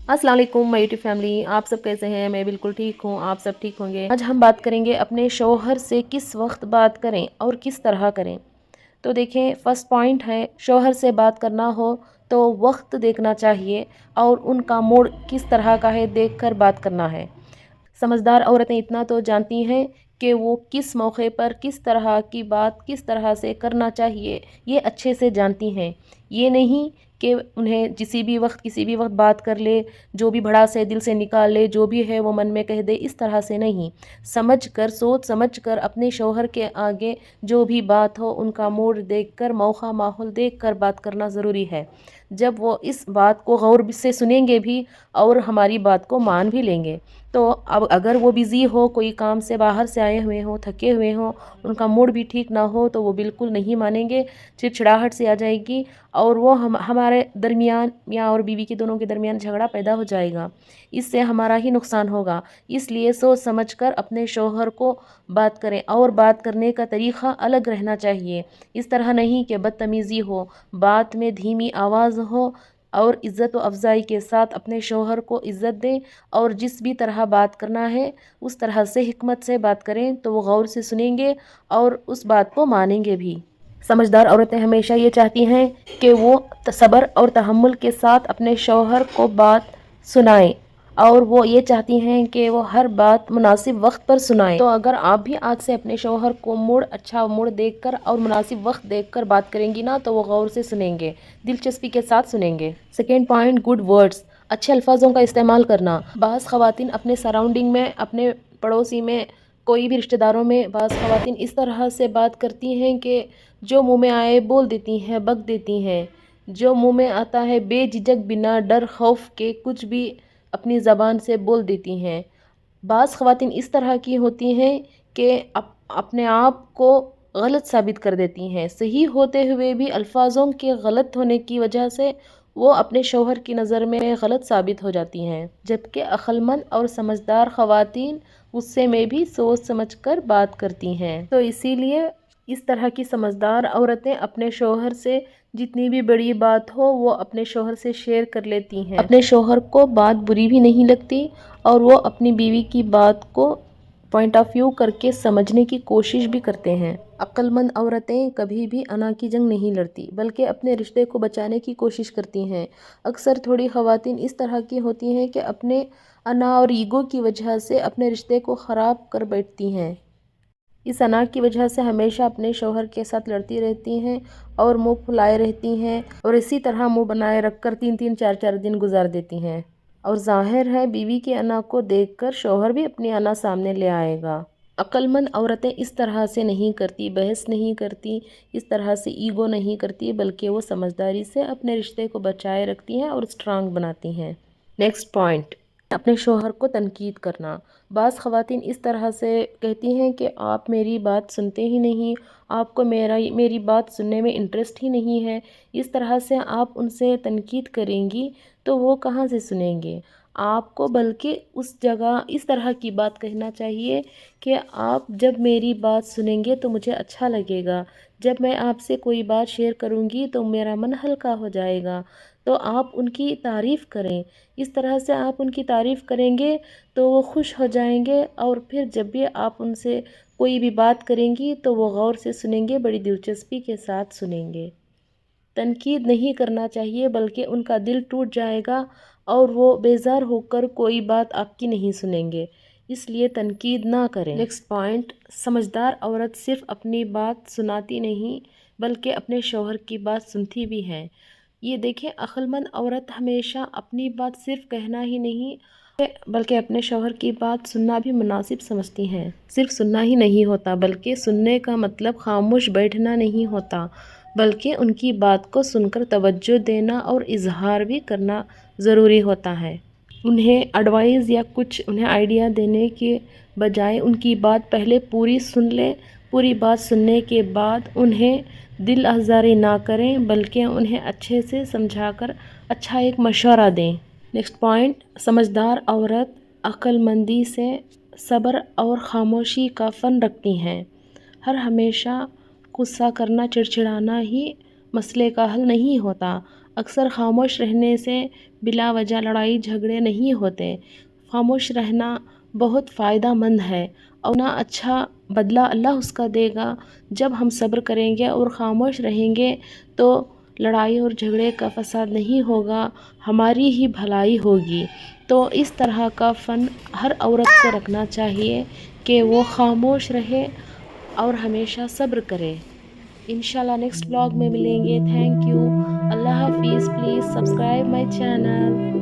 अस्सलाम वालेकुम my YouTube family, आप सब कैसे हैं। मैं बिल्कुल ठीक हूँ, आप सब ठीक होंगे। आज हम बात करेंगे अपने शौहर से किस वक्त बात करें और किस तरह करें। तो देखें, फर्स्ट पॉइंट है, शौहर से बात करना हो तो वक्त देखना चाहिए और उनका मूड किस तरह का है देखकर बात करना है। समझदार औरतें इतना तो जानती हैं कि वो किस मौके पर किस तरह की बात किस तरह से करना चाहिए, ये अच्छे से जानती हैं। ये नहीं कि उन्हें किसी भी वक्त बात कर ले, जो भी भड़ास है दिल से निकाल ले, जो भी है वो मन में कह दे, इस तरह से नहीं। समझ कर, सोच समझ कर अपने शौहर के आगे जो भी बात हो उनका मूड देखकर, मौका माहौल देखकर बात करना ज़रूरी है। जब वो इस बात को गौर से सुनेंगे भी और हमारी बात को मान भी लेंगे। तो अब अगर वो बिज़ी हो, कोई काम से बाहर से आए हुए हों, थके हुए हों, उनका मूड भी ठीक ना हो, तो वो बिल्कुल नहीं मानेंगे, चिड़चिड़ाहट सी आ जाएगी और वो हमारे दरमियान, मियाँ और बीवी के दोनों के दरमियान झगड़ा पैदा हो जाएगा। इससे हमारा ही नुकसान होगा। इसलिए सोच समझ कर अपने शौहर को बात करें और बात करने का तरीक़ा अलग रहना चाहिए। इस तरह नहीं कि बदतमीज़ी हो, बात में धीमी आवाज़ हो और इज़्ज़त व अफ़ज़ाई के साथ अपने शौहर को इज़्ज़त दें और जिस भी तरह बात करना है उस तरह से हिकमत से बात करें, तो वो गौर से सुनेंगे और उस बात को मानेंगे भी। समझदार औरतें हमेशा ये चाहती हैं कि वो सब्र और तहम्मुल के साथ अपने शौहर को बात सुनाएं और वो ये चाहती हैं कि वो हर बात मुनासिब वक्त पर सुनाएं। तो अगर आप भी आज से अपने शौहर को अच्छा मूड देखकर और मुनासिब वक्त देखकर बात करेंगी ना, तो वो गौर से सुनेंगे, दिलचस्पी के साथ सुनेंगे। सेकेंड पॉइंट, गुड वर्ड्स, अच्छे अल्फाजों का इस्तेमाल करना। बाज़ ख़वातीन अपने सराउंडिंग में, अपने पड़ोसी में, कोई भी रिश्तेदारों में बाज़ ख़वातीन इस तरह से बात करती हैं कि जो मुंह में आए बोल देती हैं, बक देती हैं। जो मुंह में आता है बेझिझक, बिना डर खौफ के कुछ भी अपनी ज़बान से बोल देती हैं। बाज़ ख़वातीन इस तरह की होती हैं कि अपने आप को गलत साबित कर देती हैं। सही होते हुए भी अल्फाजों के गलत होने की वजह से वो अपने शौहर की नज़र में गलत साबित हो जाती हैं। जबकि अक्लमंद और समझदार ख़वातीन गुस्से में भी सोच समझ कर बात करती हैं। तो इसीलिए इस तरह की समझदार औरतें अपने शौहर से जितनी भी बड़ी बात हो वो अपने शौहर से शेयर कर लेती हैं। अपने शौहर को बात बुरी भी नहीं लगती और वो अपनी बीवी की बात को पॉइंट ऑफ व्यू करके समझने की कोशिश भी करते हैं। अक्लमंद औरतें कभी भी अना की जंग नहीं लड़ती, बल्कि अपने रिश्ते को बचाने की कोशिश करती हैं। अक्सर थोड़ी ख़वातीन इस तरह की होती हैं कि अपने अना और ईगो की वजह से अपने रिश्ते को ख़राब कर बैठती हैं। इस अना की वजह से हमेशा अपने शौहर के साथ लड़ती रहती हैं और मुंह फुलाए रहती हैं और इसी तरह मुंह बनाए रखकर 3-3 4-4 दिन गुजार देती हैं। और ज़ाहिर है बीवी की अना को देखकर शौहर भी अपनी अना सामने ले आएगा। अक्लमंद औरतें इस तरह से नहीं करती, बहस नहीं करती, इस तरह से ईगो नहीं करती, बल्कि वो समझदारी से अपने रिश्ते को बचाए रखती हैं और स्ट्रांग बनाती हैं। नेक्स्ट पॉइंट, अपने शौहर को तनकीद करना। बाज़ ख़वातीन इस तरह से कहती हैं कि आप मेरी बात सुनते ही नहीं, आपको मेरी बात सुनने में इंटरेस्ट ही नहीं है। इस तरह से आप उनसे तनकीद करेंगी तो वो कहाँ से सुनेंगे आपको। बल्कि उस जगह इस तरह की बात कहना चाहिए कि आप जब मेरी बात सुनेंगे तो मुझे अच्छा लगेगा, जब मैं आपसे कोई बात शेयर करूंगी तो मेरा मन हल्का हो जाएगा, तो आप उनकी तारीफ़ करें। इस तरह से आप उनकी तारीफ़ करेंगे तो वो खुश हो जाएंगे और फिर जब भी आप उनसे कोई भी बात करेंगी तो वो गौर से सुनेंगे, बड़ी दिलचस्पी के साथ सुनेंगे। तनकीद नहीं करना चाहिए, बल्कि उनका दिल टूट जाएगा और वो बेजार होकर कोई बात आपकी नहीं सुनेंगे। इसलिए तनकीद ना करें। नेक्स्ट पॉइंट, समझदार औरत सिर्फ अपनी बात सुनाती नहीं बल्कि अपने शौहर की बात सुनती भी है। ये देखें, अक्लमंद औरत हमेशा अपनी बात सिर्फ कहना ही नहीं बल्कि अपने शौहर की बात सुनना भी मुनासिब समझती हैं। सिर्फ सुनना ही नहीं होता, बल्कि सुनने का मतलब खामोश बैठना नहीं होता, बल्कि उनकी बात को सुनकर तवज्जो देना और इजहार भी करना ज़रूरी होता है। उन्हें एडवाइस या कुछ उन्हें आइडिया देने के बजाय उनकी बात पहले पूरी सुन लें। पूरी बात सुनने के बाद उन्हें दिल आज़ारी ना करें, बल्कि उन्हें अच्छे से समझाकर अच्छा एक मशवरा दें। नेक्स्ट पॉइंट, समझदार औरत अक्लमंदी से सब्र और खामोशी का फ़न रखती हैं। हर हमेशा गुस्सा करना, चिड़चिड़ाना ही मसले का हल नहीं होता। اکثر خاموش رہنے سے بلا وجہ لڑائی جھگڑے نہیں ہوتے۔ خاموش رہنا بہت فائدہ مند ہے اور نہ اچھا بدلہ اللہ اس کا دے گا۔ جب ہم صبر کریں گے اور خاموش رہیں گے تو لڑائی اور جھگڑے کا فساد نہیں ہوگا، ہماری ہی بھلائی ہوگی۔ تو اس طرح کا فن ہر عورت کو رکھنا چاہیے کہ وہ خاموش رہے اور ہمیشہ صبر کرے۔ انشاءاللہ نیکسٹ بلاگ میں ملیں گے۔ تھینک یو، اللہ حافظ، پلیز سبسکرائب مائی چینل۔